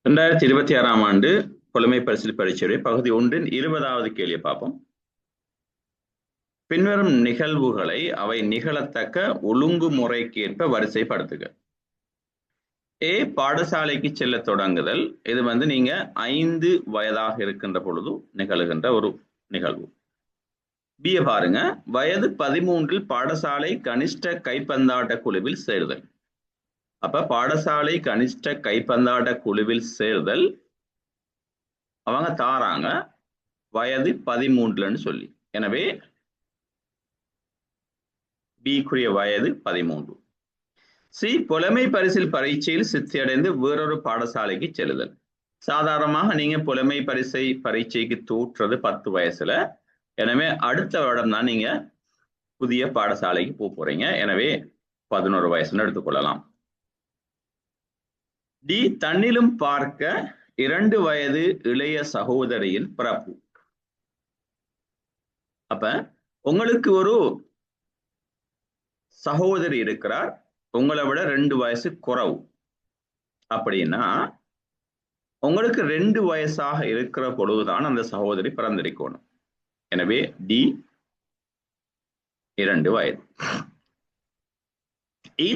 2026ஆம் ஆண்டு புலமை பரிசில் பரீட்சையுடைய பகுதி 1 20வது கேள்வியை பார்ப்போம். பின்வரும் நிகழ்வுகளை அவை நிகழத்தக்க ஒழுங்குமுறைக்கேற்ப வரிசைப்படுத்துக. பாடசாலைக்கு செல்ல தொடங்குதல். இது நீங்க 5 வயதாக இருக்கின்ற பொழுது நிகழுகின்ற ஒரு நிகழ்வு. B பாருங்க, வயது 13 பாடசாலை கனிஷ்ட கைப்பந்தாட்ட குழுவில் சேருதல். அப்ப பாடசாலை கனிஷ்ட கைப்பந்தாட்ட குழுவில் சேர்தல் அவங்க தாராங்க வயது 13ன்னு சொல்லி. எனவே B-க்குரிய வயது 13. C, புலமை பரிசில் பரீட்சையில் சித்தியடைந்து வேறொரு பாடசாலைக்கு செல்லுதல். சாதாரணமாக நீங்க புலமை பரீட்சைக்கு தோற்றது 10 வயசுல. எனவே அடுத்த வருடம் தான் நீங்க புதிய பாடசாலைக்கு போறீங்க. எனவே 11 வயசுன்னு எடுத்துக்கொள்ளலாம். D, தன்னிலும் பார்க்க 2 வயது இளைய சகோதரியின் பிறப்பு. அப்ப உங்களுக்கு ஒரு சகோதரி இருக்கிறார், உங்களை விட 2 வயசு குறைவு. அப்படின்னா உங்களுக்கு 2 வயசாக இருக்கிற பொழுதுதான் அந்த சகோதரி பிறந்திருக்கணும். எனவே D 2 வயது.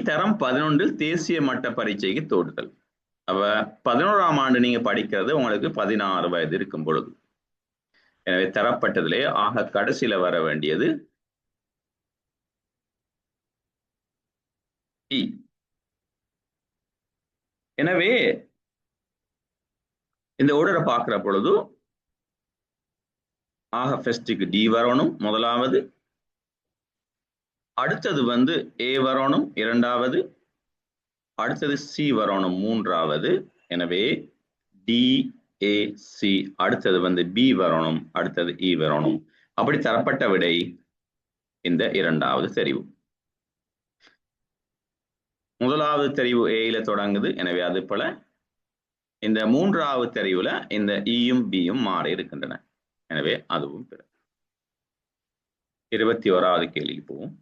தரம் 11 தேசிய மட்ட பரீட்சைக்கு தோற்றுதல். அப்ப 11ஆம் ஆண்டு நீங்க படிக்கிறது உங்களுக்கு 16 வயது இருக்கும் பொழுது. எனவே தரப்பட்டதிலே ஆக கடைசியில வர வேண்டியது E. எனவே இந்த ஓர்டரை பார்க்கிற பொழுது ஆக ஃபர்ஸ்டுக்கு D வரணும் முதலாவது, அடுத்தது A வரணும் இரண்டாவது, அடுத்தது C வரணும் மூன்றாவது. எனவே DAC, அடுத்தது B வரணும், அடுத்தது E வரணும். அப்படி தரப்பட்ட விடை இந்த இரண்டாவது தெரிவு. முதலாவது தெரிவு A-ல தொடங்குது. எனவே அது போல இந்த மூன்றாவது தெரிவுல இந்த E-யும் B-யும் மாறி இருக்கின்றன. எனவே அதுவும் பிற. 21வது கேள்விக்கு போவோம்.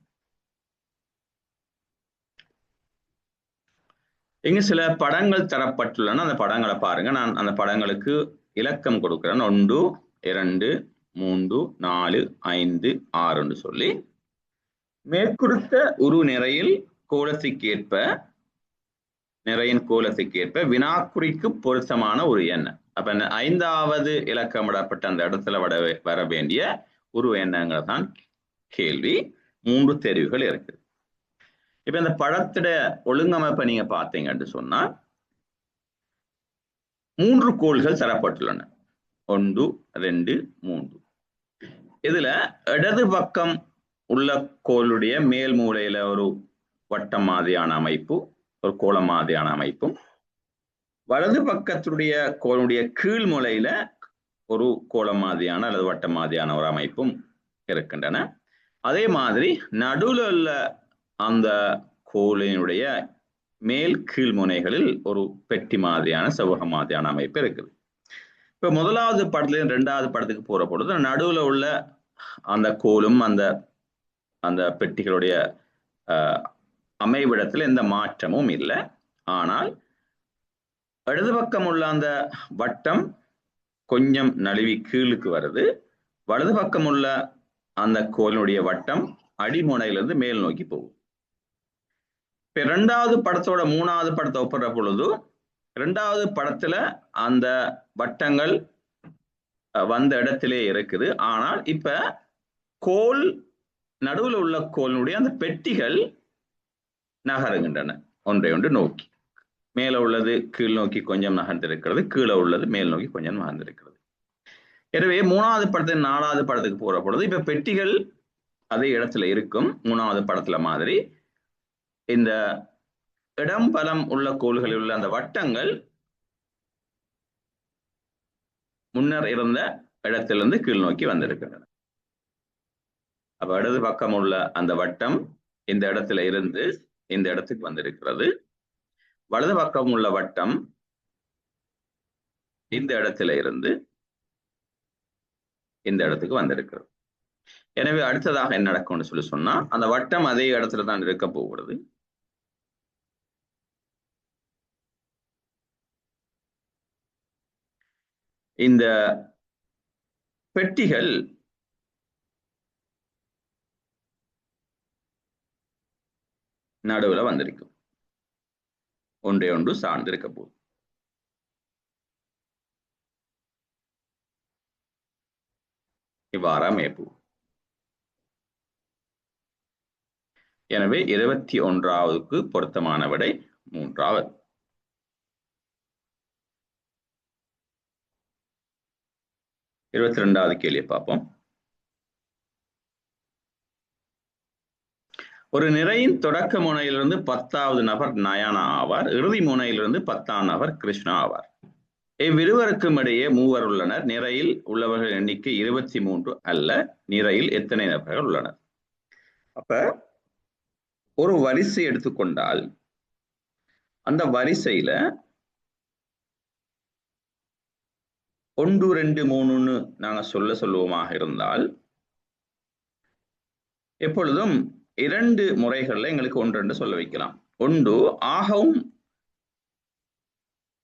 இங்க சில படங்கள் தரப்பட்டுள்ளன. அந்த படங்களை பாருங்க. நான் அந்த படங்களுக்கு இலக்கம் கொடுக்கிறேன். 1, 2, 3, 4, 5, 6 சொல்லி மேற்குறித்த உரு நிறையில் நிறையின் கோலத்துக்கேற்ப வினாக்குறிக்கு பொருத்தமான ஒரு எண். அப்ப இந்த 5வது இலக்கமிடப்பட்ட அந்த இடத்துல வர வேண்டிய உரு எண்ணங்கிறதான் கேள்வி. 3 தெரிவுகள் இருக்கு. இப்ப இந்த படத்திட ஒழுங்கமைப்பை நீங்க பார்த்தீங்கன்னு சொன்னா 3 கோள்கள் தரப்பட்டுள்ளன. 1, 2, 3. இதுல இடது பக்கம் உள்ள கோளுடைய மேல் மூலையில ஒரு வட்டம் மாதிரியான அமைப்பு, ஒரு கோளம் மாதிரியான அமைப்பும், வலது பக்கத்துடைய கோளுடைய கீழ் மூலையில ஒரு கோளம் மாதிரியான அல்லது வட்டம் மாதிரியான ஒரு அமைப்பும் இருக்கின்றன. அதே மாதிரி நடுவில் உள்ள அந்த கோளினுடைய மேல் கீழ் முனைகளில் ஒரு பெட்டி மாதிரியான செவ்வக மாதிரியான அமைப்பு இருக்குது. இப்ப முதலாவது படத்துல 2வது படத்துக்கு போற பொழுது நடுவில் உள்ள அந்த கோலும் அந்த பெட்டிகளுடைய அமைவிடத்துல எந்த மாற்றமும் இல்லை. ஆனால் இடது பக்கம் உள்ள அந்த வட்டம் கொஞ்சம் நழுவி கீழுக்கு வருது. வலது பக்கம் உள்ள அந்த கோலினுடைய வட்டம் அடிமுனையிலிருந்து மேல் நோக்கி போகும். இப்ப 2வது படத்தோட 3வது படத்தை ஒப்பிடுற பொழுது 2வது படத்துல அந்த வட்டங்கள் வந்த இடத்திலே இருக்குது. ஆனால் இப்ப கோல் நடுவில் உள்ள கோலினுடைய அந்த பெட்டிகள் நகருகின்றன ஒன்றை ஒன்று நோக்கி. மேல உள்ளது கீழ் நோக்கி கொஞ்சம் நகர்ந்திருக்கிறது, கீழே உள்ளது மேல் நோக்கி கொஞ்சம் நகர்ந்திருக்கிறது. எனவே 3வது படத்துல 4வது படத்துக்கு போற பொழுது இப்ப பெட்டிகள் அதே இடத்துல இருக்கும். 3வது படத்துல மாதிரி இந்த இடம் பலம் உள்ள கோள்களில் உள்ள அந்த வட்டங்கள் முன்னர் இருந்த இடத்திலிருந்து கீழ் நோக்கி வந்திருக்கின்றன. அப்ப இடது பக்கம் உள்ள அந்த வட்டம் இந்த இடத்துல இருந்து இந்த இடத்துக்கு வந்திருக்கிறது. வலது பக்கம் உள்ள வட்டம் இந்த இடத்துல இருந்து இந்த இடத்துக்கு வந்திருக்கிறது. எனவே அடுத்ததாக என்ன நடக்கும்னு சொன்னா அந்த வட்டம் அதே இடத்துல தான் இருக்க போகிறது. இந்த பெட்டிகள் நடுவில் வந்திருக்கும். ஒன்றே ஒன்று சார்ந்து இருக்க போகுது. இவ்வாறு அமைப்பு. எனவே 21வது பொருத்தமான விடை 3வது. இருபத்தி 22வது கேள்வியை பார்ப்போம். ஒரு நிறையின் தொடக்க முனையிலிருந்து 10வது நபர் நயனா ஆவார். இறுதி முனையிலிருந்து 10ஆம் நபர் கிருஷ்ணா ஆவார். இவ்விருவருக்கும் இடையே மூவர் உள்ளனர். நிறையில் உள்ளவர்கள் எண்ணிக்கை 23 அல்ல. நிறையில் எத்தனை நபர்கள் உள்ளனர்? அப்ப ஒரு வரிசை எடுத்துக்கொண்டால் அந்த வரிசையில 1 2 3ன்னு நாங்க சொல்லுவோமாக இருந்தால் எப்பொழுதும் 2 முறைகள்ல எங்களுக்கு 1 2 சொல்ல வைக்கலாம். ஒன்று ஆகவும்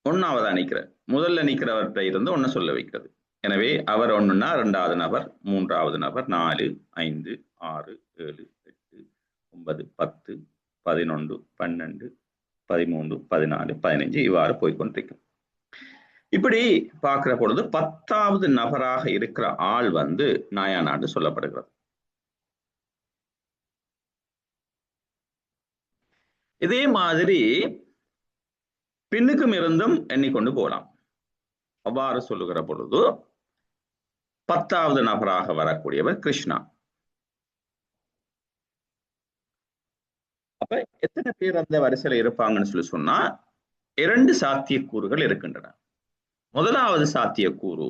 1வது நிக்கிற முதல்ல நிக்கிறவர்கிட்ட இருந்து 1 சொல்ல வைக்கிறது. எனவே அவர் 1ன்னா 2வது நபர், 3வது நபர், 4 5 6 7 8 9 10 11 12 13 14 15 இவ்வாறு போய்கொண்டிருக்கும். இப்படி பார்க்கிற பொழுது 10வது நபராக இருக்கிற ஆள் வந்து நயானான்னு சொல்லப்படுகிறது. இதே மாதிரி பின்னுக்கும் இருந்தும் எண்ணிக்கொண்டு போகலாம். அவ்வாறு சொல்லுகிற பொழுது 10வது நபராக வரக்கூடியவர் கிருஷ்ணா. அப்ப எத்தனை பேர் அந்த வரிசையில இருப்பாங்கன்னு சொல்லி சொன்னா 2 சாத்தியக்கூறுகள் இருக்கின்றன. முதலாவது சாத்தியக்கூறு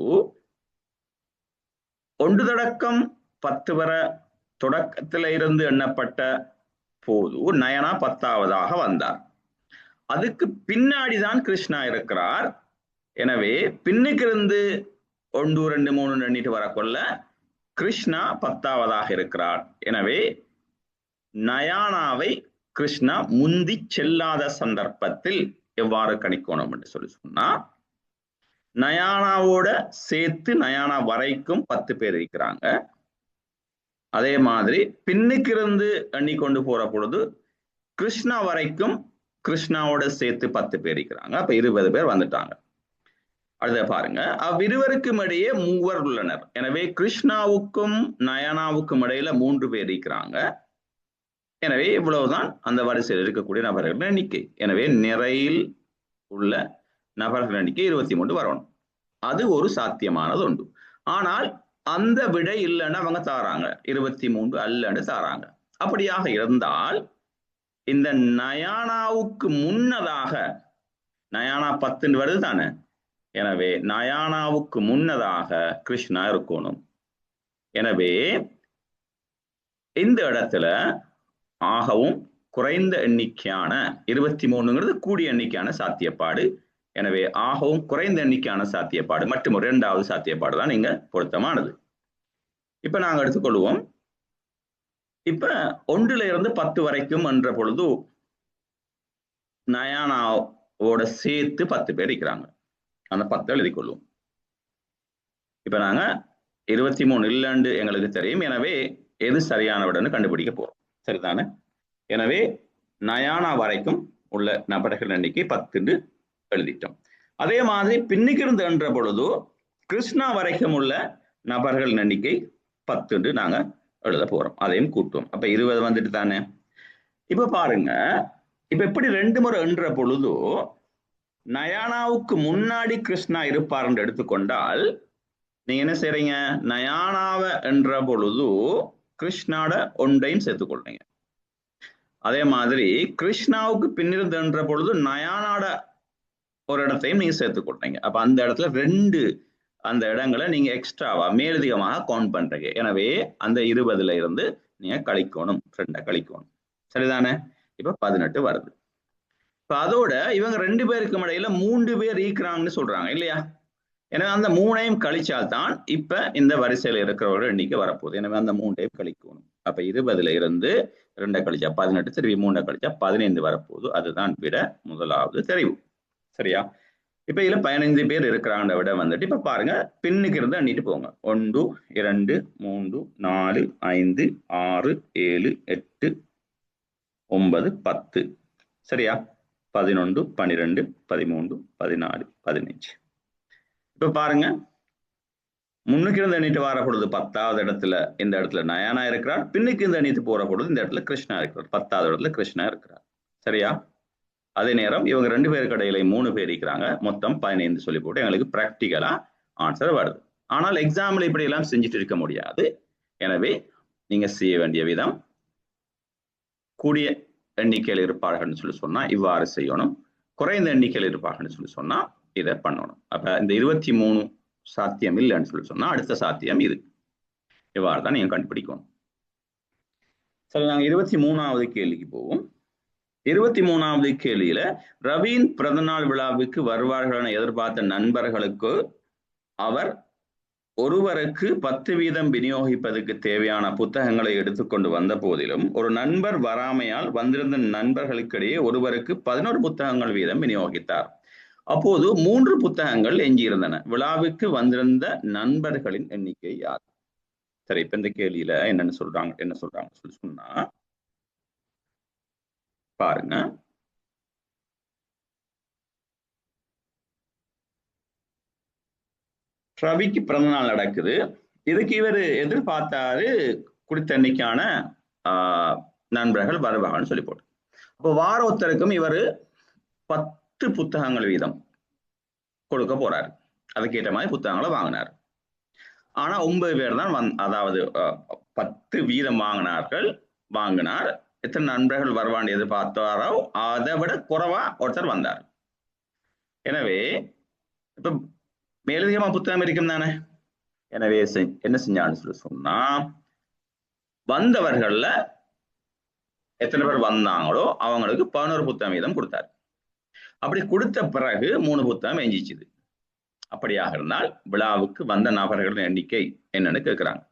1 தொடக்கம் 10 வரை தொடக்கத்தில இருந்து எண்ணப்பட்ட போது நயனா 10வதாக வந்தார். அதுக்கு பின்னாடிதான் கிருஷ்ணா இருக்கிறார். எனவே பின்னுக்கு இருந்து 1 2 3 எண்ணிட்டு வரக்கொள்ள கிருஷ்ணா 10வதாக இருக்கிறார். எனவே நயானாவை கிருஷ்ணா முந்தி செல்லாத சந்தர்ப்பத்தில் எவ்வாறு கணிக்கணும் என்று சொல்லி சொன்னா, நயானாவோட சேர்த்து நயானா வரைக்கும் 10 பேர் இருக்கிறாங்க. அதே மாதிரி பின்னுக்கு இருந்து எண்ணிக்கொண்டு போற பொழுது கிருஷ்ணா வரைக்கும் கிருஷ்ணாவோட சேர்த்து 10 பேர் இருக்கிறாங்க. அப்ப 20 பேர் வந்துட்டாங்க. அடுத்த பாருங்க, அவ்விருவருக்கும் இடையே மூவர் உள்ளனர். எனவே கிருஷ்ணாவுக்கும் நயனாவுக்கும் இடையில 3 பேர் இருக்கிறாங்க. எனவே இவ்வளவுதான் அந்த வரிசையில் இருக்கக்கூடிய நபர்கள் எண்ணிக்கை. எனவே நிறையில் உள்ள நபர்கள் எண்ணிக்கை 23 வரணும். அது ஒரு சாத்தியமானது உண்டு. ஆனால் அந்த விடை இல்லைன்னு அவங்க தாராங்க, 23 அல்லன்னு தாராங்க. அப்படியாக இருந்தால் இந்த நயானாவுக்கு முன்னதாக நயானா 10 வருது தானே, எனவே நயானாவுக்கு முன்னதாக கிருஷ்ணா இருக்கணும். எனவே இந்த இடத்துல ஆகவும் குறைந்த எண்ணிக்கையான 23ங்கிறது கூடிய எண்ணிக்கையான சாத்தியப்பாடு. எனவே ஆகவும் குறைந்த எண்ணிக்கையான சாத்தியப்பாடு மற்றும் 2வது சாத்தியப்பாடு தான் இங்க பொருத்தமானது. இப்ப நாங்க எடுத்துக்கொள்வோம். இப்ப 1ல இருந்து 10 வரைக்கும் என்ற பொழுது நயானாவோட சேர்த்து 10 பேர் இருக்கிறாங்க. அந்த 10 எழுதிக் கொள்வோம். இப்ப நாங்க 23 இல்லைன்னு எங்களுக்கு தெரியும். எனவே எது சரியான விடன்னு கண்டுபிடிக்க போறோம். சரிதானே? எனவே நயானா வரைக்கும் உள்ள நபர்கள் எண்ணிக்கை 10 எழுதிட்டோம். அதே மாதிரி பின்னுக்கு இருந்து என்ற பொழுது கிருஷ்ணா வரைக்கும் உள்ள நபர்கள் எண்ணிக்கை 10 நாங்க எழுத போறோம். அதையும் கூட்டுவோம். அப்ப 20 வந்துட்டு தானே. இப்ப பாருங்க, இப்ப எப்படி 2 முறை என்ற பொழுது நயானாவுக்கு முன்னாடி கிருஷ்ணா இருப்பார் என்று எடுத்துக்கொண்டால் நீங்க என்ன செய்றீங்க, நயானாவை என்ற பொழுது கிருஷ்ணாட ஒன்றையும் சேர்த்துக்கொள்றீங்க. அதே மாதிரி கிருஷ்ணாவுக்கு பின்னிருந்து என்ற பொழுது நயானாட ஒரு இடத்தையும் நீங்க சேர்த்துக்கொள்றீங்க. அப்ப அந்த இடத்துல 2 அந்த இடங்களை நீங்க எக்ஸ்ட்ராவா மேலதிகமாக கவுண்ட் பண்றீங்க. எனவே அந்த 20ல இருந்து நீங்க கழிக்கணும், 2 கழிக்கணும். சரிதானே? இப்ப 18 வருது. இப்ப அதோட இவங்க 2 பேருக்கு இடையில 3 பேர் இருக்கிறாங்கன்னு சொல்றாங்க இல்லையா? எனவே அந்த 3ஐயும் கழிச்சால்தான் இப்ப இந்த வரிசையில இருக்கிறவர்கள் எண்ணிக்கை வரப்போகுது. எனவே அந்த 3ஐயும் கழிக்கணும். அப்ப 20ல இருந்து 2 கழிச்சா 18, திரும்பி 3 கழிச்சா 15 வரப்போகுது. அதுதான் விட முதலாவது தெரிவு. சரியா? இப்ப இதுல 15 பேர் இருக்கிறாங்க விட வந்துட்டு இப்ப பாருங்க பின்னுக்கு இருந்து எண்ணிட்டு போங்க 1 2 3 4 5 6 7 8 9 10 சரியா 11 12 13 14 15 இப்ப பாருங்க முன்னுக்கு இருந்து எண்ணிட்டு வர பொழுது 10வது இடத்துல இந்த இடத்துல நயனா இருக்கிறார் பின்னுக்கு இருந்து எண்ணிட்டு போற பொழுது இந்த இடத்துல கிருஷ்ணா இருக்கிறார் 10வது இடத்துல கிருஷ்ணா இருக்கிறார் சரியா அதே நேரம் இவங்க 2 பேருக்கு இடையில 3 பேர் இருக்கிறாங்க மொத்தம் 15 சொல்லி போட்டு எங்களுக்கு பிராக்டிக்கலா ஆன்சர் வருது ஆனால் எக்ஸாம்பிள் இப்படி எல்லாம் செஞ்சுட்டு இருக்க முடியாது எனவே நீங்க செய்ய வேண்டிய விதம் கூடிய எண்ணிக்கையில் இருப்பார்கள் சொல்லி சொன்னா இவ்வாறு செய்யணும் குறைந்த எண்ணிக்கையில் இருப்பார்கள் சொல்லி சொன்னா இதை பண்ணணும் அப்ப இந்த 23 சாத்தியம் இல்லைன்னு சொல்லி சொன்னா அடுத்த சாத்தியம் இது இவ்வாறு தான் நீங்க கண்டுபிடிக்கணும் சரி நாங்க 23வது கேள்விக்கு போவோம் 23வது கேள்வியில ரவியின் பிறந்தநாள் விழாவுக்கு வருவார்கள் என எதிர்பார்த்த நண்பர்களுக்கு அவர் ஒருவருக்கு 10 வீதம் விநியோகிப்பதற்கு தேவையான புத்தகங்களை எடுத்துக்கொண்டு வந்த போதிலும் ஒரு நண்பர் வராமையால் வந்திருந்த நண்பர்களுக்கிடையே ஒருவருக்கு 11 புத்தகங்கள் வீதம் விநியோகித்தார் அப்போது 3 புத்தகங்கள் எஞ்சியிருந்தன விழாவுக்கு வந்திருந்த நண்பர்களின் எண்ணிக்கை யார் சரி இப்ப இந்த கேள்வியில என்ன சொல்றாங்க சொல்லி சொன்னா பாருங்க ரவிக்கு பிறந்தநாள் நடக்குது இதுக்கு இவர் எதிர்பார்த்தாரு குறித்த எண்ணிக்கையான நண்பர்கள் வருவாங்கன்னு சொல்லி போட்டு அப்போ வார ஒருத்தருக்கும் இவர் 10 புத்தகங்கள் வீதம் கொடுக்க போறாரு அதுக்கேற்ற மாதிரி புத்தகங்களை வாங்கினார் ஆனா 9 பேர் தான் அதாவது 10 வீதம் வாங்கினார் எத்தனை நண்பர்கள் வருவான்னு எதிர்பார்த்தாரோ அதை விட குறைவா ஒருத்தர் வந்தார் எனவே இப்ப மேலதிகமா புத்தகம் இருக்கும் தானே எனவே என்ன செஞ்சான்னு சொல்லி சொன்னா வந்தவர்கள்ல எத்தனை பேர் வந்தாங்களோ அவங்களுக்கு 11 புத்தகம் வீதம் கொடுத்தாரு அப்படி கொடுத்த பிறகு 3 புத்தகம் எஞ்சிச்சுது அப்படியாக இருந்தால் விழாவுக்கு வந்த நபர்களின் எண்ணிக்கை என்னன்னு கேட்கிறாங்க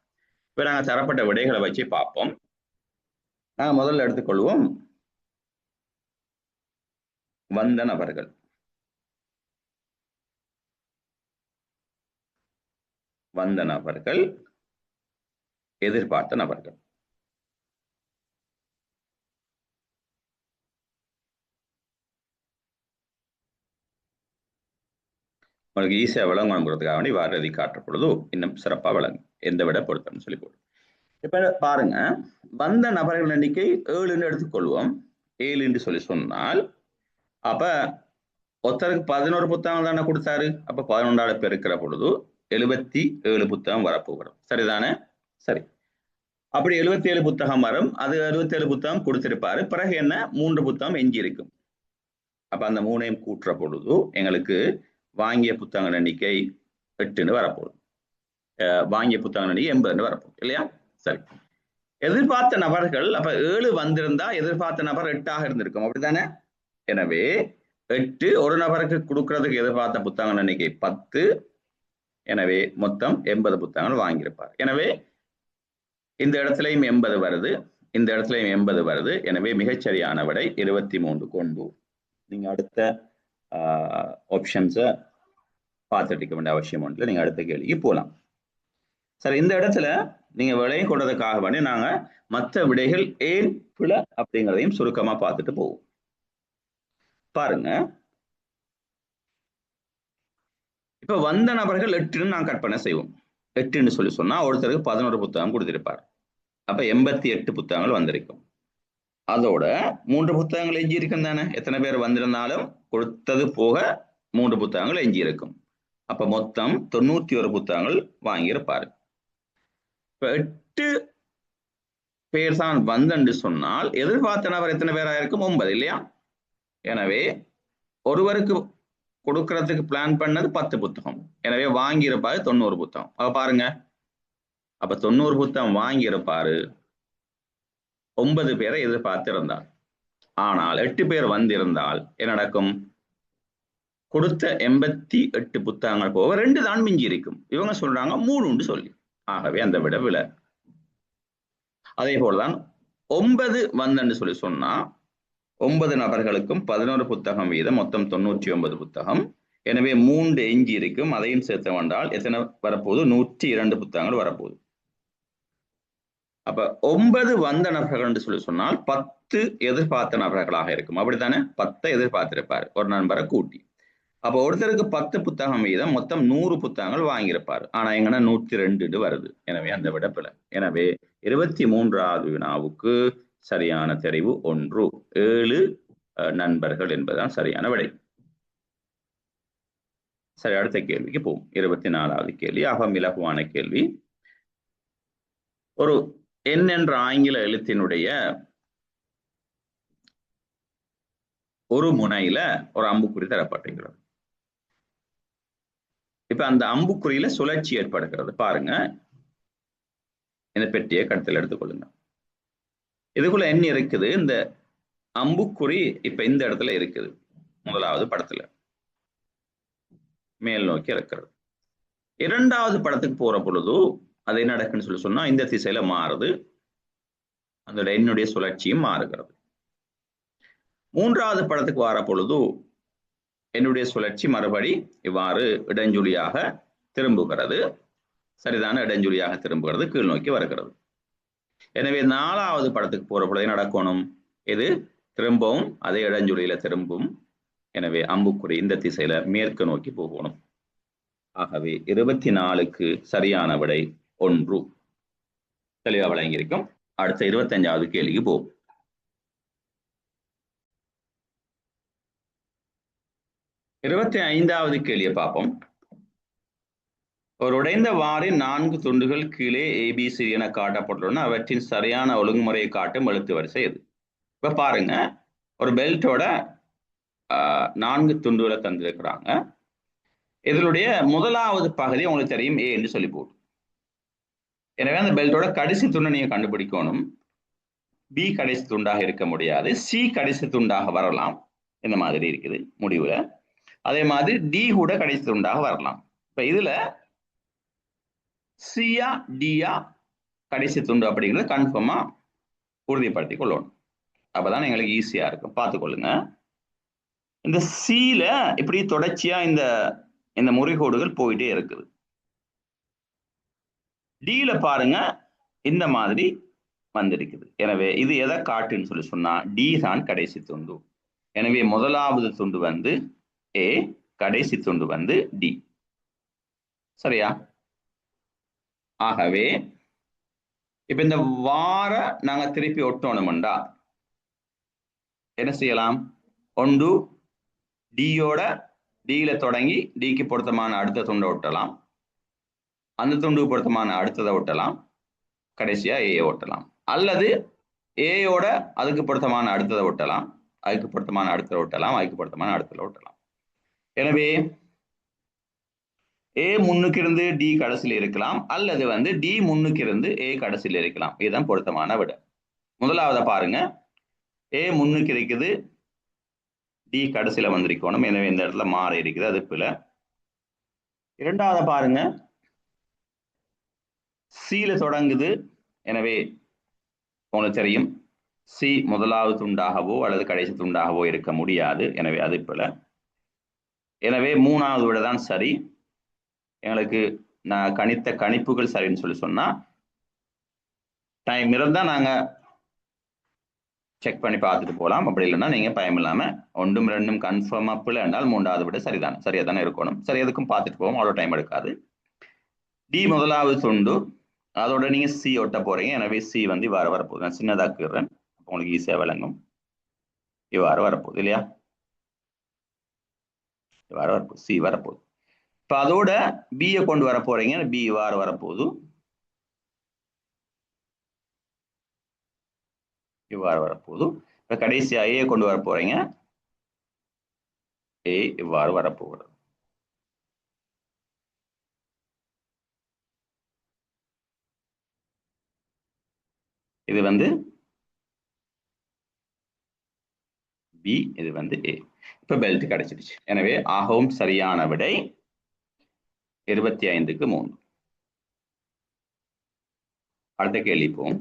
இப்ப நாங்க தரப்பட்ட விடைகளை வச்சு பார்ப்போம் நாங்க முதல்ல எடுத்துக்கொள்வோம் வந்த நபர்கள் எதிர்பார்த்த நபர்கள் உங்களுக்கு ஈஸியா விளங்கணுங்கிறதுக்காக வேண்டி வாரதி காட்டுற பொழுது இன்னும் சிறப்பா விளங்கும் எந்த விட பொருத்தம்னு சொல்லி போடும் இப்ப பாருங்க வந்த நபர்கள் எண்ணிக்கை 7ன்னு எடுத்துக்கொள்வோம் 7 என்று சொல்லி சொன்னால் அப்ப ஒருத்தருக்கு 11 புத்தகம் தானே கொடுத்தாரு அப்ப 11ஆல பெருக்கிற பொழுது 77 புத்தகம் வரப்போகிறோம் சரிதானே சரி அப்படி 77 புத்தகம் வரும் அது 67 புத்தகம் கொடுத்திருப்பாரு பிறகு என்ன 3 புத்தகம் எஞ்சி இருக்கும் அப்ப அந்த 3ஐயும் கூட்டுற பொழுது எங்களுக்கு வாங்கிய புத்தகங்கள் எண்ணிக்கை 8ன்னு வரப்போகுது வாங்கிய புத்தகங்கள் எண்ணிக்கை 80ன்னு வரப்போகுது இல்லையா சரி எதிர்பார்த்த நபர்கள் அப்ப 7 வந்திருந்தா எதிர்பார்த்த நபர் 8ஆக இருந்திருக்கும் அப்படித்தானே எனவே 8 ஒரு நபருக்கு கொடுக்கறதுக்கு எதிர்பார்த்த புத்தகங்கள் எண்ணிக்கை 10 எனவே மொத்தம் 80 புத்தகங்கள் வாங்கியிருப்பார் எனவே இந்த இடத்துலையும் 80 வருது இந்த இடத்துலையும் 80 வருது எனவே மிகச்சரியான விடை 23 கொண்டு நீங்க அடுத்த ஆப்ஷன்ஸை பார்த்துட்டு இருக்க வேண்டிய அவசியம் ஒன்றில் நீங்க அடுத்த கேள்விக்கு போகலாம் சரி இந்த இடத்துல நீங்க விடையை கொண்டதுக்காக வேண்டி நாங்க மற்ற விடைகள் ஏன் பிழை அப்படிங்கிறதையும் சுருக்கமா பார்த்துட்டு போவோம் பாருங்க இப்ப வந்த நபர்கள் 8ன்னு நான் கற்பனை செய்வோம் 8ன்னு சொல்லி சொன்னா ஒருத்தருக்கு 11 புத்தகம் கொடுத்திருப்பார் அப்ப 88 புத்தகங்கள் வந்திருக்கும் அதோட 3 புத்தகங்கள் எஞ்சி இருக்கும் தானே எத்தனை பேர் வந்திருந்தாலும் கொடுத்தது போக 3 புத்தகங்கள் எஞ்சி இருக்கும் அப்ப மொத்தம் 91 புத்தகங்கள் வாங்கியிருப்பாரு இப்ப 8 பேர் தான் வந்தென்று சொன்னால் எதிர்பார்த்த நபர் எத்தனை பேரா இருக்கும் 9 இல்லையா எனவே ஒருவருக்கு கொடுக்கறதுக்கு பிளான் பண்ணது 10 புத்தகம் எனவே வாங்கியிருப்பாரு 90 புத்தகம் அப்ப பாருங்க அப்ப 90 புத்தகம் வாங்கியிருப்பாரு 9 பேரை எதிர்பார்த்து இருந்தார் ஆனால் 8 பேர் வந்திருந்தால் என்ன நடக்கும் கொடுத்த 88 புத்தகங்கள் போக 2 தான் மிஞ்சி இருக்கும் இவங்க சொல்றாங்க 3 சொல்லி ஆகவே அந்த விட விலை அதே போலதான் 9 வந்தன்னு சொல்லி சொன்னா 9 நபர்களுக்கும் 11 புத்தகம் வீதம் மொத்தம் 99 புத்தகம் எனவே 3 எஞ்சி இருக்கும், அதையும் சேர்த்து வந்தால் எத்தனை வரப்போகுது? 102 புத்தகங்கள் வரப்போகுது. அப்ப 9 வந்த நபர்கள் என்று சொல்லி சொன்னால் 10 எதிர்பார்த்த நபர்களாக இருக்கும். அப்படித்தானே? 10 எதிர்பார்த்திருப்பார் ஒரு நண்பரை கூட்டி. அப்ப ஒருத்தருக்கு 10 புத்தகம் வீதம் மொத்தம் 100 புத்தகங்கள் வாங்கியிருப்பார். ஆனா எங்கன்னா 102 வருது. எனவே அந்த விட பிழை. எனவே 23வது வினாவுக்கு சரியான தெரிவு 1. 7 நண்பர்கள் என்பதுதான் சரியான விடை. சரி, அடுத்த கேள்விக்கு போவோம். 24வது கேள்வி அகம் இலகுவான கேள்வி. ஒரு என் என்ற ஆங்கில எழுத்தினுடைய ஒரு முனையில ஒரு அம்புக்குறி தரப்பட்டிருக்கிறது. இப்ப அந்த அம்புக்குறியில சுழற்சி ஏற்படுகிறது. பாருங்க, இந்த பெட்டியை கருத்தில் எடுத்துக்கொள்ளுங்க. இதுக்குள்ள என்ன இருக்குது? இந்த அம்புக்குறி இப்ப இந்த இடத்துல இருக்குது. முதலாவது படத்துல மேல் நோக்கி இருக்கிறது. இரண்டாவது படத்துக்கு போற பொழுது அது என்ன நடக்குன்னு சொல்லி சொன்னா இந்த திசையில மாறுது. அதோட என்னுடைய சுழற்சியும் மாறுகிறது. மூன்றாவது படத்துக்கு வர பொழுது என்னுடைய சுழற்சி மறுபடி இவ்வாறு இடஞ்சுழியாக திரும்புகிறது. சரிதான? இடஞ்சுழியாக திரும்புகிறது, கீழ் நோக்கி வருகிறது. எனவே 4வது படத்துக்கு போற பொழுது நடக்கணும், இது திரும்பவும் அதே இடஞ்சுழியில திரும்பும். எனவே அம்புக்குறி இந்த திசையில மேற்கு நோக்கி போகணும். ஆகவே 24க்கு சரியான விடை 1. தெளிவா விளங்கியிருக்கும். அடுத்த 25வது கேள்விக்கு போகும். 25வது கேள்வியை பார்ப்போம். ஒரு உடைந்த வாரின் 4 துண்டுகள் கீழே ABC என காட்டப்பட்டுள்ளன. அவற்றின் சரியான ஒழுங்குமுறையை காட்டும் எழுத்து வரிசை எது? இப்ப பாருங்க, ஒரு பெல்ட்டோட 4 துண்டுகளை தந்திருக்கிறாங்க. இதனுடைய முதலாவது பகுதி உங்களுக்கு தெரியும் A என்று சொல்லி போடும். எனவே அந்த பெல்ட்டோட கடைசி துண்டை நீங்க கண்டுபிடிக்கணும். B கடைசி துண்டாக இருக்க முடியாது, C கடைசி துண்டாக வரலாம். இந்த மாதிரி இருக்குது முடிவுல. அதே மாதிரி D கூட கடைசி துண்டாக வரலாம். இப்ப இதுல சியா டியா கடைசி துண்டு அப்படிங்கிறது கன்ஃபார்மா உறுதிப்படுத்திக் கொள்ளணும். அப்பதான் எங்களுக்கு ஈஸியா இருக்கும். பார்த்துக்கொள்ளுங்க. இந்த சீல இப்படி தொடர்ச்சியா இந்த முறிகோடுகள் போயிட்டே இருக்குது. டீல பாருங்க இந்த மாதிரி வந்திருக்குது. எனவே இது எதை காட்டுன்னு சொல்லி சொன்னா டி தான் கடைசி துண்டு. எனவே முதலாவது துண்டு வந்து ஏ, கடைசி துண்டு வந்து டி. சரியா? ஆகவே இப்ப இந்த வார நாங்க திருப்பி ஒட்டணும்டா என்ன செய்யலாம்? ஒன்று டியோட டியில தொடங்கி டிக்கு பொருத்தமான அடுத்த துண்டை ஒட்டலாம், அந்த துண்டுக்கு பொருத்தமான அடுத்ததை ஒட்டலாம், கடைசியா ஏ ஒட்டலாம். அல்லது ஏயோட அதுக்கு பொருத்தமான அடுத்ததை ஒட்டலாம், அதுக்கு பொருத்தமான அடுத்ததை ஒட்டலாம், அதுக்கு பொருத்தமான அடுத்ததை ஒட்டலாம். எனவே ஏ முன்னுக்கு இருந்து டி கடைசியில் இருக்கலாம், அல்லது வந்து டி முன்னுக்கு இருந்து ஏ கடைசியில் இருக்கலாம். இதுதான் பொருத்தமான விட. முதலாவத பாருங்க, ஏ முன்னுக்கு இருக்குது, டி கடைசியில வந்திருக்கணும். எனவே இந்த இடத்துல மாறி இருக்குது, அது பிழை. இரண்டாவத பாருங்க, சீல தொடங்குது. எனவே உங்களுக்கு தெரியும் சி முதலாவது துண்டாகவோ அல்லது கடைசி துண்டாகவோ இருக்க முடியாது. எனவே அது பிழை. எனவே மூணாவது விட தான் சரி. எங்களுக்கு நான் கணித்த கணிப்புகள் சரின்னு சொல்லி சொன்னா டைம் இருந்தா நாங்க செக் பண்ணி பார்த்துட்டு போகலாம். அப்படி இல்லைன்னா நீங்க பயம் இல்லாம 1 2 கன்ஃபார்மா பிள்ளை என்றால் 3வது விட சரிதான், சரியா தானே இருக்கணும். சரி, எதுக்கும் பார்த்துட்டு போவோம், அவ்வளோ டைம் எடுக்காது. டி முதலாவது துண்டு, அதோட நீங்க சி ஒட்ட போறீங்க. எனவே சி வந்து இவ்வாறு வரப்போகுது. நான் சின்னதாக்குறேன், உங்களுக்கு ஈஸியா விளங்கும். இவ்வாறு வரப்போகுது இல்லையா? இவ்வாறு வரப்போகுது, சி வரப்போகுது. இப்ப அதோட பியை கொண்டு வர போறீங்க. பி இவ்வாறு வரப்போகுது, இவ்வாறு வரப்போகுது. இப்ப கடைசியா ஏ கொண்டு வர போறீங்க. ஏ இவ்வாறு வரப்போகிறது. இது வந்து பி, இது வந்து ஏ. இப்ப பெல்ட் கிடைச்சிடுச்சு. எனவே ஆகவும் சரியான விடை 25க்கு 3. அடுத்த கேள்வி போம்.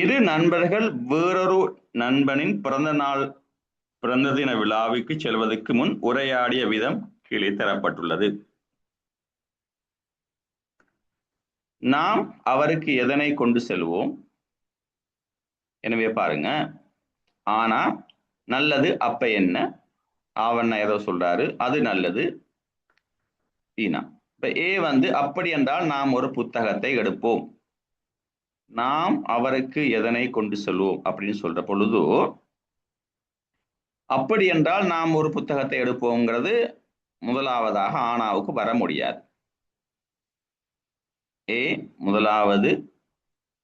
இரு நண்பர்கள் வேறொரு நண்பனின் பிறந்த தின விழாவுக்கு செல்வதற்கு முன் உரையாடிய விதம் கீழே தரப்பட்டுள்ளது. நாம் அவருக்கு எதனை கொண்டு செல்வோம்? எனவே பாருங்க, ஆனா நல்லது அப்ப என்ன, ஆவண்ணா ஏதோ சொல்றாரு, அது நல்லது. ஈனா இப்ப ஏ அப்படி என்றால் நாம் ஒரு புத்தகத்தை எடுப்போம். நாம் அவருக்கு எதனை கொண்டு செல்வோம் அப்படின்னு சொல்ற பொழுது, அப்படி என்றால் நாம் ஒரு புத்தகத்தை எடுப்போங்கிறது முதலாவதாக ஆனாவுக்கு வர முடியாது. ஏ முதலாவது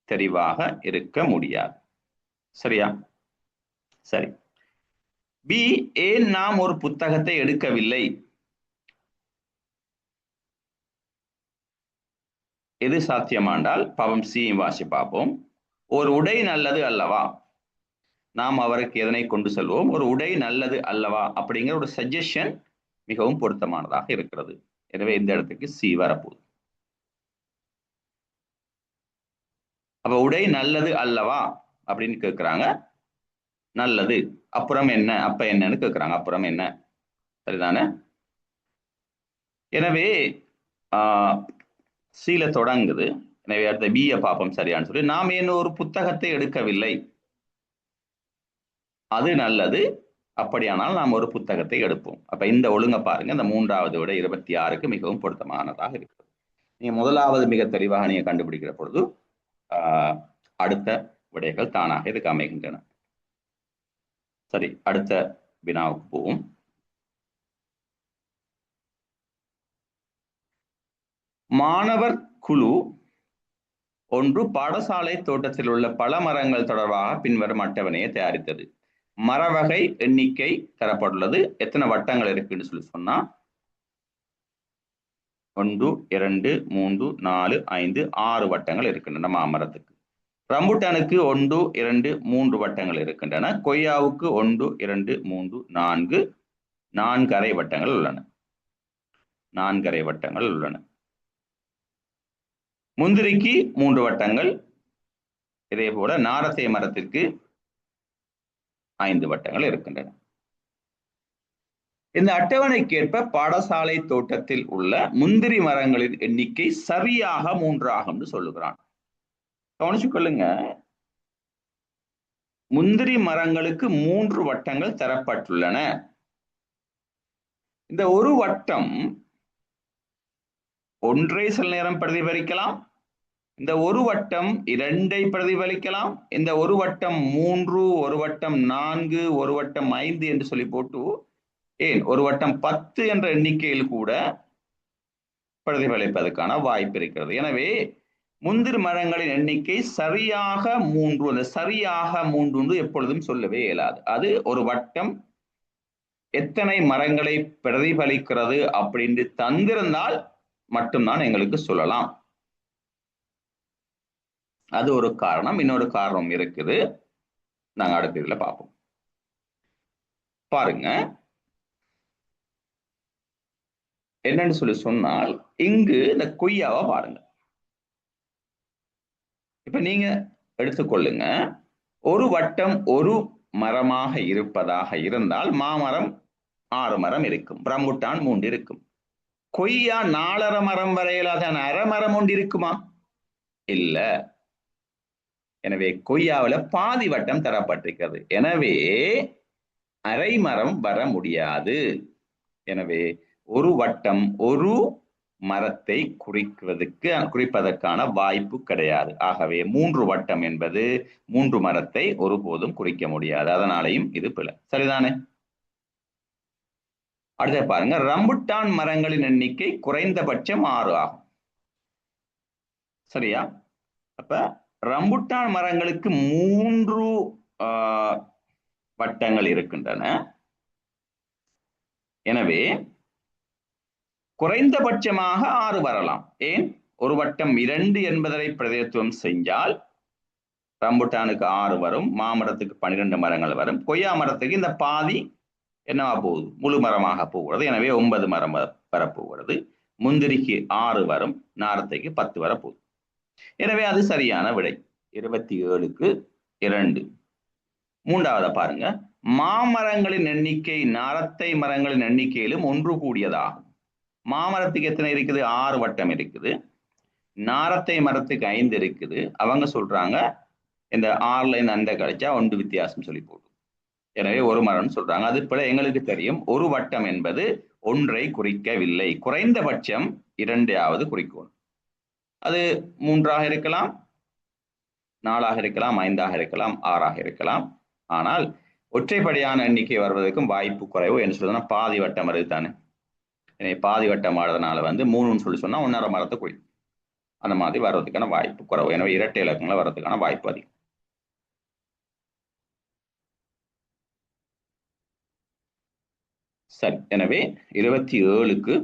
தெரிவாக இருக்க முடியாது. சரியா? சரி. பி, ஏன் நாம் ஒரு புத்தகத்தை எடுக்கவில்லை? எது சாத்தியமாண்டால் பாவம் சி வாசி பார்ப்போம். ஒரு உடை நல்லது அல்லவா, நாம் அவருக்கு எதனை கொண்டு செல்வோம், ஒரு உடை நல்லது அல்லவா அப்படிங்கிற ஒரு சஜஷன் மிகவும் பொருத்தமானதாக இருக்கிறது. எனவே இந்த இடத்துக்கு சி வரப்போகுது. அப்ப உடை நல்லது அல்லவா அப்படின்னு கேட்கிறாங்க. நல்லது அப்புறம் என்ன, அப்ப என்னன்னு கேட்கிறாங்க. அப்புறம் என்ன, சரிதானே? எனவே சீல தொடங்குது. எனவே அடுத்த பிய பாப்பம் சரியான்னு சொல்லி, நாம் என்ன ஒரு புத்தகத்தை எடுக்கவில்லை, அது நல்லது, அப்படியானால் நாம் ஒரு புத்தகத்தை எடுப்போம். அப்ப இந்த ஒழுங்க பாருங்க, இந்த மூன்றாவது விட 26க்கு மிகவும் பொருத்தமானதாக இருக்கிறது. நீங்க முதலாவது மிக தெளிவாக நீங்க கண்டுபிடிக்கிற பொழுது அடுத்த விடைகள் தானாக இதுக்கு அமைகின்றன. சரி, அடுத்த வினாவுக்கு போவோம். மாணவர் குழு ஒன்று பாடசாலை தோட்டத்தில் உள்ள பல மரங்கள் தொடர்பாக பின்வரும் அட்டவணையை தயாரித்தது. மரவகை எண்ணிக்கை தரப்பட்டுள்ளது. எத்தனை வட்டங்கள் இருக்குன்னு சொல்லி சொன்னா 1 2 3 4 5 6 வட்டங்கள் இருக்கின்றன மாமரத்துக்கு. ரம்புட்டானுக்கு 1 2 3 வட்டங்கள் இருக்கின்றன. கொய்யாவுக்கு 1 2 3 4 4 அரை வட்டங்கள் உள்ளன. 4 அரை வட்டங்கள் உள்ளன. முந்திரிக்கு 3 வட்டங்கள். இதே போல நாரத்தை மரத்திற்கு 5 வட்டங்கள் இருக்கின்றன. இந்த அட்டவணைக்கேற்ப பாடசாலை தோட்டத்தில் உள்ள முந்திரி மரங்களின் எண்ணிக்கை சரியாக 3 ஆகும் சொல்லுகிறான். கவனிச்சு கொள்ளுங்க, முந்திரி மரங்களுக்கு 3 வட்டங்கள் தரப்பட்டுள்ளன. இந்த ஒரு வட்டம் ஒன்றை சில நேரம் பிரதிபலிக்கலாம், இந்த ஒரு வட்டம் 2ஐ பிரதிபலிக்கலாம், இந்த ஒரு வட்டம் 3, ஒரு வட்டம் 4, ஒரு வட்டம் 5 என்று சொல்லி போட்டு, ஏன் ஒரு வட்டம் 10 என்ற எண்ணிக்கையில் கூட பிரதிபலிப்பதற்கான வாய்ப்பு இருக்கிறது. எனவே முந்திரி மரங்களின் எண்ணிக்கை சரியாக 3. அந்த சரியாக 3 எப்பொழுதும் சொல்லவே இயலாது. அது ஒரு வட்டம் எத்தனை மரங்களை பிரதிபலிக்கிறது அப்படின்னு தந்திருந்தால் மட்டும்தான் எங்களுக்கு சொல்லலாம். அது ஒரு காரணம். இன்னொரு காரணம் இருக்குது, நாங்க அடுத்த இதுல பார்ப்போம். பாருங்க என்னன்னு சொல்லி சொன்னால், இங்கு இந்த கொய்யாவை பாருங்க. இப்ப நீங்க எடுத்துக்கொள்ளுங்க, ஒரு வட்டம் ஒரு மரமாக இருப்பதாக இருந்தால் மாமரம் 6 மரம் இருக்கும், ரம்புட்டான் 3 இருக்கும். கொய்யா 4 மரம் வரையிலாத அரை மரம் ஒன்று இருக்குமா? இல்ல. எனவே கொய்யாவில் பாதி வட்டம் தரப்பட்டிருக்கிறது. எனவே அரை மரம் வர முடியாது. எனவே ஒரு வட்டம் ஒரு மரத்தை குறிப்பதற்கான வாய்ப்பு கிடையாது. ஆகவே 3 வட்டம் என்பது 3 மரத்தை ஒருபோதும் குறிக்க முடியாது. அதனாலையும் இது பிழை. சரிதானே? அடுத்த பாருங்க, ரம்புட்டான் மரங்களின் எண்ணிக்கை குறைந்தபட்சம் 6 ஆகும். சரியா? அப்ப ரம்புட்டான் மரங்களுக்கு 3 வட்டங்கள் இருக்கின்றன. எனவே குறைந்தபட்சமாக 6 வரலாம். ஏன்? ஒரு வட்டம் 2 என்பதை பிரதிநிதித்துவம் செஞ்சால் ரம்புட்டானுக்கு 6 வரும், மாமரத்துக்கு 12 மரங்கள் வரும், கொய்யா மரத்துக்கு இந்த பாதி என்னவா போகுது, முழு மரமாக போகிறது. எனவே 9 மரம் வரப்போகிறது. முந்திரிக்கு 6 வரும், நாரத்தைக்கு 10 வரப்போகுது. எனவே அது சரியான விடை. 27க்கு 2. மூன்றாவது பாருங்க, மாமரங்களின் எண்ணிக்கை நாரத்தை மரங்களின் எண்ணிக்கையிலும் ஒன்று கூடியதாகும். மாமரத்துக்கு எத்தனை இருக்குது? 6 வட்டம் இருக்குது. நாரத்தை மரத்துக்கு 5 இருக்குது. அவங்க சொல்றாங்க இந்த 6ல இருந்து அந்த கழிச்சா 1 வித்தியாசம் சொல்லி போடும். எனவே ஒரு மரம் சொல்றாங்க. அது போல எங்களுக்கு தெரியும் ஒரு வட்டம் என்பது ஒன்றை குறிக்கவில்லை, குறைந்தபட்சம் 2ஆவது குறிக்கணும். அது 3ஆக இருக்கலாம், 4ஆக இருக்கலாம், 5ஆக இருக்கலாம், 6ஆக இருக்கலாம். ஆனால் ஒற்றைப்படையான எண்ணிக்கை வருவதற்கும் வாய்ப்பு குறைவு. என்ன சொல்றதுன்னா பாதி வட்டம் வருது தானே. எனவே பாதி வட்டம் ஆடுறதுனால 3ன்னு சொல்லி சொன்னா 1.5 மரத்தை குறிக்கும். அந்த மாதிரி வர்றதுக்கான வாய்ப்பு குறைவு. எனவே இரட்டை இலக்கங்களை வர்றதுக்கான வாய்ப்பு அதிகம். சரி, எனவே 27க்கு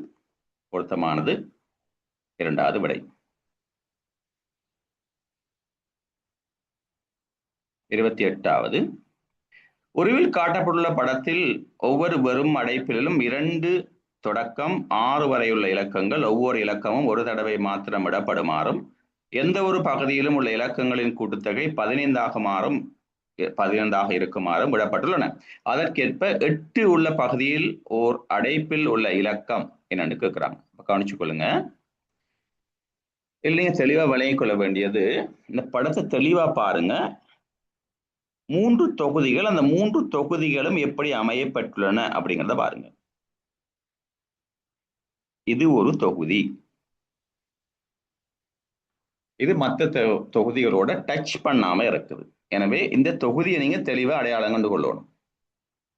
பொருத்தமானது 2வது விடை. 28வது, உருவில் காட்டப்பட்டுள்ள படத்தில் ஒவ்வொரு வெறும் அடைப்பிலும் 2 தொடக்கம் 6 வரையுள்ள இலக்கங்கள் ஒவ்வொரு இலக்கமும் ஒரு தடவை மாத்திரம் இடப்படுமாறும் எந்த ஒரு பகுதியிலும் உள்ள இலக்கங்களின் கூட்டுத்தொகை 15ஆக இருக்குமாறும் விடப்பட்டுள்ளன. அதற்கேற்ப 8 உள்ள பகுதியில் ஓர் அடைப்பில் உள்ள இலக்கம் என்னன்னு கேட்கிறாங்க. கவனிச்சு கொள்ளுங்க. இல்லைங்க, தெளிவா விளங்கிக் கொள்ள வேண்டியது, இந்த படத்தை தெளிவா பாருங்க. 3 தொகுதிகள், அந்த 3 தொகுதிகளும் எப்படி அமையப்பட்டுள்ளன அப்படிங்கிறத பாருங்க. இது ஒரு தொகுதி. இது மற்ற தொகுதிகளோட டச் பண்ணாம இருக்குது. எனவே இந்த தொகுதியை நீங்க தெளிவா அடையாளம் கண்டு கொள்ளணும்.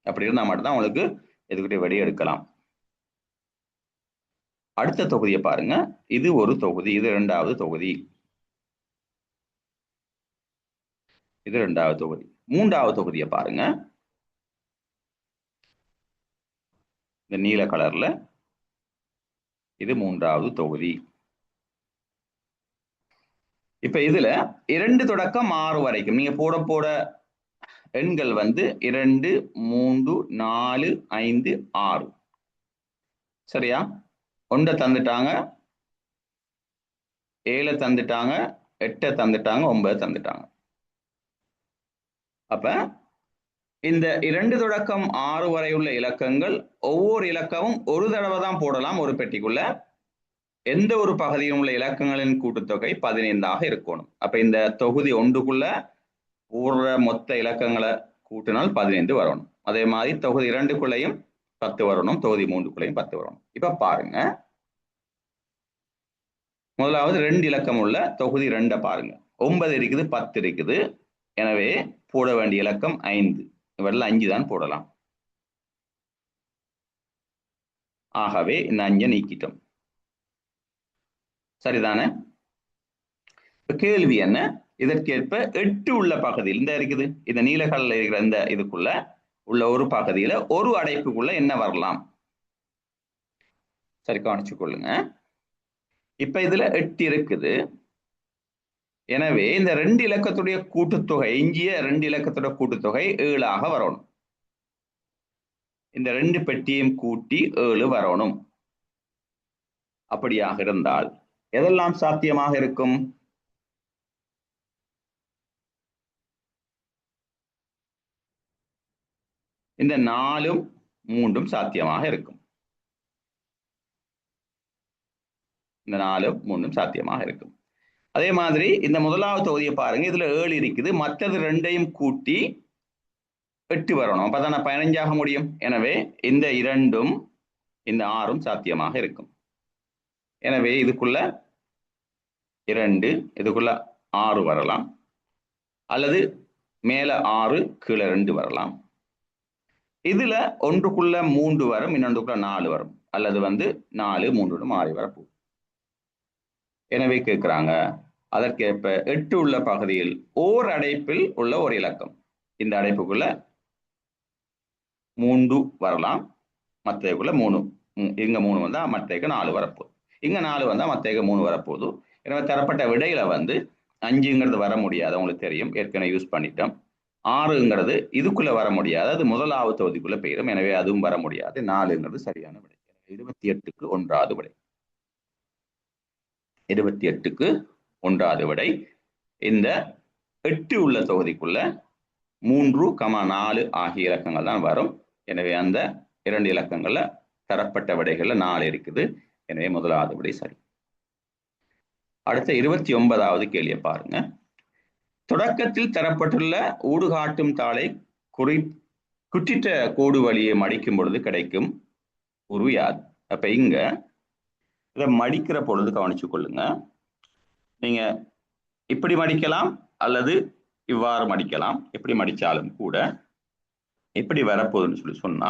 அப்படி இருந்தா மட்டும்தான் உங்களுக்கு எதுக்கிட்ட வெடி எடுக்கலாம். அடுத்த தொகுதியை பாருங்க. இது ஒரு தொகுதி, இது 2வது தொகுதி, இது 2வது தொகுதி. 3வது தொகுதியை பாருங்க. இந்த நீல கலர்ல இது 3வது தொகுதி. இப்ப இதுல 2 தொடக்கம் 6 வரைக்கும் நீங்க போட எண்கள் 2, 3, 4, 5, 6. சரியா? 1 தந்துட்டாங்க, 7 தந்துட்டாங்க, 8 தந்துட்டாங்க, 9 தந்துட்டாங்க. அப்ப இந்த 2 தொடக்கம் 6 வரை உள்ள இலக்கங்கள் ஒவ்வொரு இலக்கமும் ஒரு தடவை தான் போடலாம் ஒரு பெட்டிக்குள்ள. எந்த ஒரு பகுதியும் உள்ள இலக்கங்களின் கூட்டுத்தொகை 15ஆக இருக்கணும். அப்ப இந்த தொகுதி 1க்குள்ள போடுற மொத்த இலக்கங்களை கூட்டினால் 15 வரணும். அதே மாதிரி தொகுதி 2க்குள்ளையும் 10 வரணும், தொகுதி 3க்குள்ளையும் 10 வரணும். இப்ப பாருங்க, முதலாவது 2 இலக்கம் உள்ள தொகுதி 2 பாருங்க. 9 இருக்குது, 10 இருக்குது. எனவே போட வேண்டிய இலக்கம் 5. இவரில் 5 தான் போடலாம். ஆகவே இந்த 5 நீக்கிட்டோம். சரிதானே? கேள்வி என்ன? இதற்கேற்ப 8 உள்ள பகுதியில் இந்த இருக்குது, இந்த நீலக்கல்ல இருக்கிற இந்த இதுக்குள்ள உள்ள ஒரு பகுதியில ஒரு அடைப்புக்குள்ள என்ன வரலாம்? சரி, கவனிச்சு கொள்ளுங்க. இப்ப இதுல 8 இருக்குது. எனவே இந்த 2 இலக்கத்துடைய கூட்டுத்தொகை, எஞ்சிய 2 இலக்கத்துடைய கூட்டுத்தொகை 7ஆக வரணும். இந்த 2 பெட்டியையும் கூட்டி 7 வரணும். அப்படியாக இருந்தால் எதெல்லாம் சாத்தியமாக இருக்கும்? இந்த 4ம் 3ம் சாத்தியமாக இருக்கும். இந்த 4ம் 3ம் சாத்தியமாக இருக்கும். அதே மாதிரி இந்த முதலாவது தொகுதியை பாருங்க. இதுல 7 இருக்குது, மற்றது 2ஐயும் கூட்டி 8 வரணும். அப்பதான் 15ஆக முடியும். எனவே இந்த 2ம் இந்த 6ம் சாத்தியமாக இருக்கும். எனவே இதுக்குள்ள 2, இதுக்குள்ள 6 வரலாம், அல்லது மேல 6 கீழே 2 வரலாம். இதுல ஒன்றுக்குள்ள 3 வரும், இன்னொன்றுக்குள்ள 4 வரும், அல்லது 4 3 மாறி வரப்போகுது. எனவே கேட்கிறாங்க, அதற்கேற்ப 8 உள்ள பகுதியில் ஓர் அடைப்பில் உள்ள ஒரு இலக்கம். இந்த அடைப்புக்குள்ள 3 வரலாம், மற்றக்குள்ள 3, இங்க 3 வந்தா மற்றக்கு 4 வரப்போகுது, இங்க 4 வந்தா மற்றக்கு 3 வரப்போகுது. எனவே தரப்பட்ட விடையில 5ங்கிறது வர முடியாது, உங்களுக்கு தெரியும், ஏற்கனவே யூஸ் பண்ணிட்டோம். 6ங்கிறது இதுக்குள்ள வர முடியாது, அது முதலாவது தொகுதிக்குள்ள பெயரும். எனவே அதுவும் வர முடியாது. 4ங்கிறது சரியான விடை. 28க்கு 1வது விடை. 28க்கு 1வது விடை இந்த 8 உள்ள தொகுதிக்குள்ள 3,4 ஆகிய இலக்கங்கள் தான் வரும். எனவே அந்த 2 இலக்கங்கள்ல தரப்பட்ட விடைகள்ல 4 இருக்குது. எனவே முதலாவது விடை சரி. அடுத்த 29வது கேள்வியை பாருங்க. தொடக்கத்தில் தரப்பட்டுள்ள ஊடுகாட்டும் தாளை குற்றிட்ட கோடு வழியை மடிக்கும் பொழுது கிடைக்கும் உரு யாது? அப்ப இங்க இதை மடிக்கிற பொழுது கவனிச்சு கொள்ளுங்க. நீங்க இப்படி மடிக்கலாம் அல்லது இவ்வாறு மடிக்கலாம். எப்படி மடிச்சாலும் கூட எப்படி வரப்போகுதுன்னு சொல்லி சொன்னா,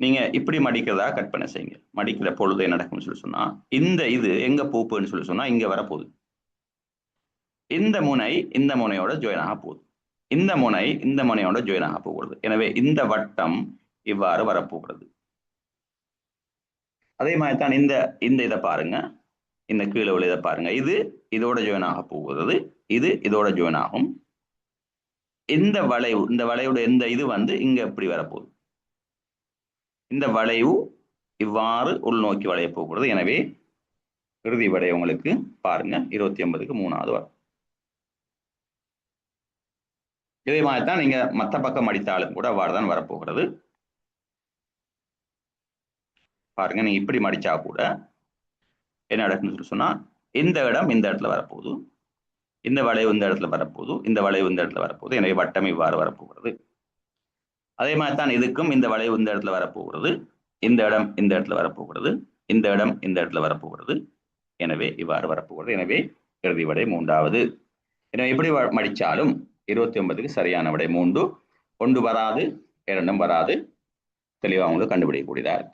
நீங்க இப்படி மடிக்கிறதா கற்பனை செய்யுங்க. மடிக்கிற பொழுது என்ன நடக்கும்னு சொல்லி சொன்னா, இந்த இது எங்க பூப்புன்னு சொல்லி சொன்னா இங்க வரப்போகுது. இந்த முனை இந்த முனையோட ஜாயின் ஆக போகுது. இந்த முனை இந்த முனையோட ஜாயின் ஆக போகிறது. எனவே இந்த வட்டம் இவ்வாறு வரப்போகிறது. அதே மாதிரி தான் இந்த இதை பாருங்க, இந்த கீழே உள்ள இதை பாருங்க. இது இதோட ஜாயின் ஆக போகிறது, இது இதோட ஜாயின் ஆகும். இந்த வளைவோட இந்த இது இங்க எப்படி வரப்போகுது. இந்த வளைவு இவ்வாறு உள்நோக்கி வளைய போகிறது. எனவே இறுதி விடை உங்களுக்கு பாருங்க 29க்கு 3வது வரும். இதே மாதிரி தான் நீங்க மற்ற பக்கம் அடித்தாலும் கூட அவ்வாறு தான் வரப்போகிறது. பாருங்க, நீங்க இப்படி மடிச்சா கூட என்ன நடக்குன்னு சொன்னா, இந்த இடம் இந்த இடத்துல வரப்போகுது, இந்த வளைவு இந்த இடத்துல வரப்போகுது, இந்த வளைவு இந்த இடத்துல வரப்போகுது. எனவே வட்டம் இவ்வாறு வரப்போகிறது. அதே மாதிரி தான் இதுக்கும் இந்த வளைவு இந்த இடத்துல வரப்போகிறது, இந்த இடம் இந்த இடத்துல வரப்போகிறது, இந்த இடம் இந்த இடத்துல வரப்போகிறது. எனவே இவ்வாறு வரப்போகிறது. எனவே இறுதி விடை 3வது. எனவே எப்படி மடிச்சாலும் 29க்கு சரியான விடை 3. 1 வராது, 2 வராது. தெளிவாக உங்களுக்கு கண்டுபிடிக்கக்கூடியதா இருக்கு.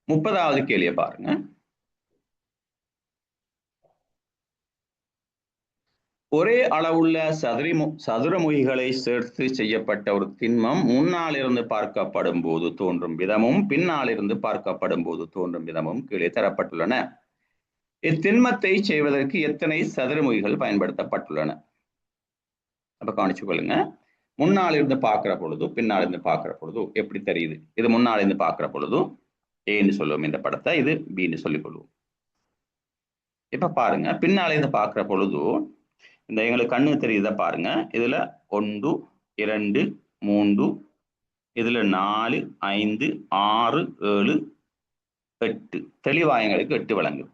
முப்பதாவது கேள்வியை பாருங்க. ஒரே அளவுள்ள சதுரமுகிகளை சேர்த்து செய்யப்பட்ட ஒரு திண்மம் முன்னால் இருந்து பார்க்கப்படும் போது தோன்றும் விதமும் பின்னால் இருந்து பார்க்கப்படும் போது தோன்றும் விதமும் கீழே தரப்பட்டுள்ளன. இத்திண்மத்தை செய்வதற்கு எத்தனை சதுரமுகிகள் பயன்படுத்தப்பட்டுள்ளன? அப்ப கவனிச்சு கொள்ளுங்க. முன்னால் இருந்து பார்க்கிற பொழுது பின்னால் இருந்து பார்க்கிற பொழுது எப்படி தெரியுது? இது முன்னால் இருந்து பார்க்கிற பொழுது ஏன்னு சொல்லுவோம் இந்த படத்தை, இது பின்னு சொல்லிக் கொள்வோம். இப்ப பாருங்க, பின்னால இருந்து பார்க்கிற பொழுது இந்த எங்களுக்கு கண்ணு தெரியுத பாருங்க. இதுல 1 2 3, இதுல 4 5 6 7 8 தெளிவா எங்களுக்கு 8 விளங்குது.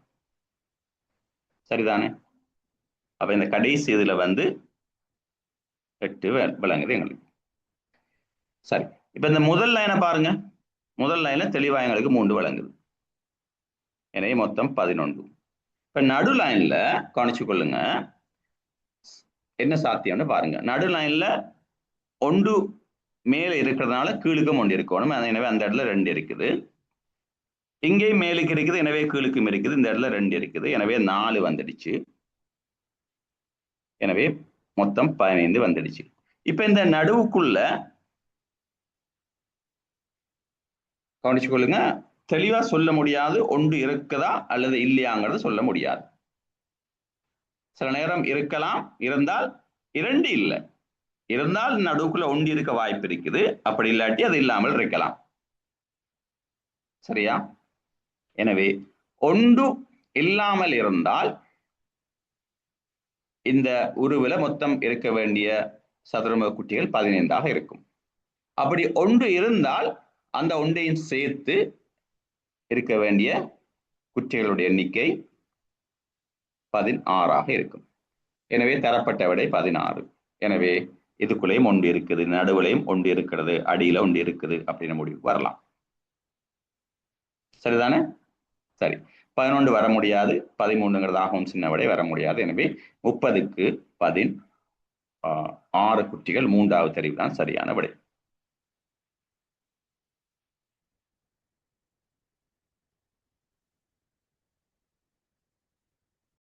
சரிதானே? அப்ப இந்த கடைசி இதுல 8 விளங்குது எங்களுக்கு. சரி, இப்ப இந்த முதல் லைனை பாருங்க. முதல் லைன்ல தெளிவா எங்களுக்கு 3 விளங்குது. எனவே மொத்தம் 11. இப்ப நடு லைன்ல கவனிச்சு கொள்ளுங்க, என்ன சாத்தியம்னு பாருங்க. நடு லைன்ல 1 மேல இருக்கிறதுனால கீழுக்கும் 1 இருக்கணும். எனவே அந்த இடத்துல 2 இருக்குது. இங்கேயும் மேலுக்கு இருக்குது, எனவே கீழுக்கும் இருக்குது. இந்த இடத்துல 2 இருக்குது, எனவே 4 வந்துடுச்சு. எனவே மொத்தம் 15 வந்துடுச்சு. இப்ப இந்த நடுவுக்குள்ள கவனிச்சு கொள்ளுங்க, தெளிவா சொல்ல முடியாது 1 இருக்குதா அல்லது இல்லையாங்கிறத சொல்ல முடியாது. சில நேரம் இருக்கலாம், இருந்தால் 2 இல்லை, இருந்தால் நடுவுக்குள்ள 1 இருக்க வாய்ப்பு இருக்குது. அப்படி இல்லாட்டி அது இல்லாமல் இருக்கலாம். சரியா? எனவே 1 இல்லாமல் இருந்தால் இந்த உருவில மொத்தம் இருக்க வேண்டிய சதுரமுக குட்டிகள் 15ஆக இருக்கும். அப்படி 1 இருந்தால் அந்த 1ஐயும் சேர்த்து இருக்க வேண்டிய குட்டிகளுடைய எண்ணிக்கை 16ஆக இருக்கும். எனவே தரப்பட்ட விடை 16. எனவே இதுக்குள்ளேயும் 1 இருக்குது, நடுவுலையும் 1 இருக்கிறது, அடியில 1 இருக்குது அப்படின்னு முடிவு வரலாம். சரிதானே? சரி, 11 வர முடியாது, 13ங்கிறதாகவும் சின்ன விடை வர முடியாது. எனவே 30க்கு 16 குட்டிகள் 3வது தெரிவு தான் சரியான விடை.